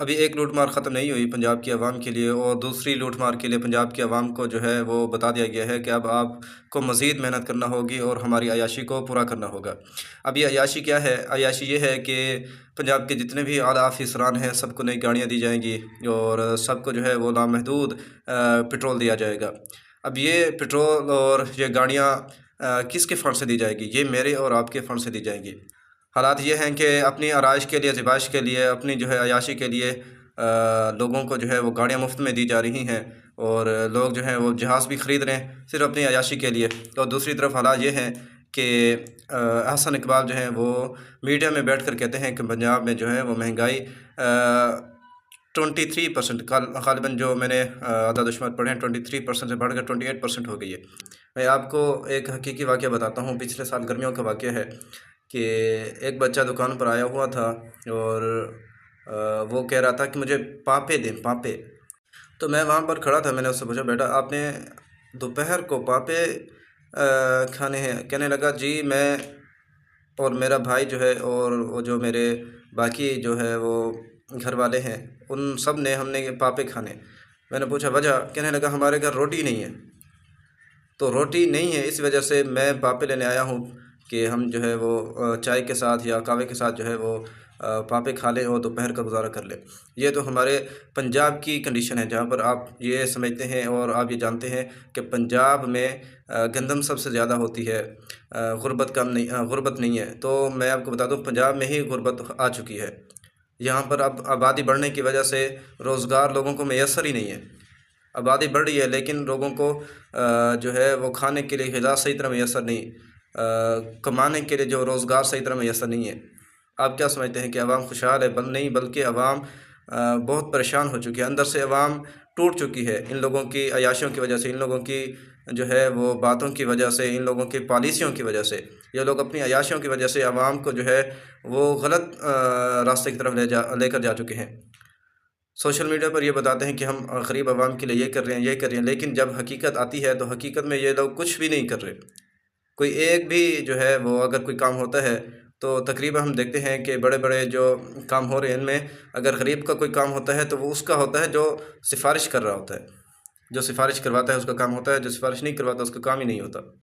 ابھی ایک لوٹ مار ختم نہیں ہوئی پنجاب کی عوام کے لیے، اور دوسری لوٹ مار کے لیے پنجاب کی عوام کو جو ہے وہ بتا دیا گیا ہے کہ اب آپ کو مزید محنت کرنا ہوگی اور ہماری عیاشی کو پورا کرنا ہوگا۔ اب یہ عیاشی کیا ہے؟ عیاشی یہ ہے کہ پنجاب کے جتنے بھی اعلیٰ افسران ہیں سب کو نئی گاڑیاں دی جائیں گی، اور سب کو جو ہے وہ لامحدود پٹرول دیا جائے گا۔ اب یہ پٹرول اور یہ گاڑیاں کس کے فنڈ سے دی جائے گی؟ یہ میرے اور آپ کے فنڈ سے دی جائیں گی۔ حالات یہ ہیں کہ اپنی آرائش کے لیے، زیبائش کے لیے، اپنی جو ہے عیاشی کے لیے لوگوں کو جو ہے وہ گاڑیاں مفت میں دی جا رہی ہیں، اور لوگ جو ہیں وہ جہاز بھی خرید رہے ہیں صرف اپنی عیاشی کے لیے۔ اور دوسری طرف حالات یہ ہیں کہ احسن اقبال جو ہیں وہ میڈیا میں بیٹھ کر کہتے ہیں کہ پنجاب میں جو ہے وہ مہنگائی 23%، غالباً جو میں نے اعداد و شمار پڑھے ہیں 23% سے بڑھ کر 28% ہو گئی ہے۔ میں آپ کو ایک حقیقی واقعہ بتاتا ہوں، پچھلے سال گرمیوں کا واقعہ ہے کہ ایک بچہ دکان پر آیا ہوا تھا، اور وہ کہہ رہا تھا کہ مجھے پاپے دیں، پاپے۔ تو میں وہاں پر کھڑا تھا، میں نے اس سے پوچھا بیٹا آپ نے دوپہر کو پاپے کھانے ہیں؟ کہنے لگا جی میں اور میرا بھائی جو ہے اور وہ جو میرے باقی جو ہے وہ گھر والے ہیں ان سب نے، ہم نے پاپے کھانے۔ میں نے پوچھا وجہ؟ کہنے لگا ہمارے گھر روٹی نہیں ہے، تو روٹی نہیں ہے اس وجہ سے میں پاپے لینے آیا ہوں کہ ہم جو ہے وہ چائے کے ساتھ یا قہوے کے ساتھ جو ہے وہ پاپے کھا لیں اور دوپہر کا گزارا کر لیں۔ یہ تو ہمارے پنجاب کی کنڈیشن ہے، جہاں پر آپ یہ سمجھتے ہیں اور آپ یہ جانتے ہیں کہ پنجاب میں گندم سب سے زیادہ ہوتی ہے، غربت نہیں ہے۔ تو میں آپ کو بتا دوں پنجاب میں ہی غربت آ چکی ہے۔ یہاں پر اب آبادی بڑھنے کی وجہ سے روزگار لوگوں کو میسر ہی نہیں ہے۔ آبادی بڑھ رہی ہے لیکن لوگوں کو جو ہے وہ کھانے کے لیے غذا صحیح طرح میسر نہیں، کمانے کے لیے جو روزگار صحیح طرح میسر نہیں ہے۔ آپ کیا سمجھتے ہیں کہ عوام خوشحال ہے؟ نہیں، بلکہ عوام بہت پریشان ہو چکی ہے، اندر سے عوام ٹوٹ چکی ہے ان لوگوں کی عیاشیوں کی وجہ سے، ان لوگوں کی جو ہے وہ باتوں کی وجہ سے، ان لوگوں کی پالیسیوں کی وجہ سے۔ یہ لوگ اپنی عیاشیوں کی وجہ سے عوام کو جو ہے وہ غلط راستے کی طرف لے کر جا چکے ہیں۔ سوشل میڈیا پر یہ بتاتے ہیں کہ ہم غریب عوام کے لیے یہ کر رہے ہیں، یہ کر رہے ہیں، لیکن جب حقیقت آتی ہے تو حقیقت میں یہ لوگ کچھ بھی نہیں کر رہے۔ کوئی ایک بھی جو ہے وہ اگر کوئی کام ہوتا ہے تو تقریباً ہم دیکھتے ہیں کہ بڑے بڑے جو کام ہو رہے ہیں ان میں اگر غریب کا کوئی کام ہوتا ہے تو وہ اس کا ہوتا ہے جو سفارش کر رہا ہوتا ہے، جو سفارش کرواتا ہے اس کا کام ہوتا ہے، جو سفارش نہیں کرواتا اس کا کام ہی نہیں ہوتا۔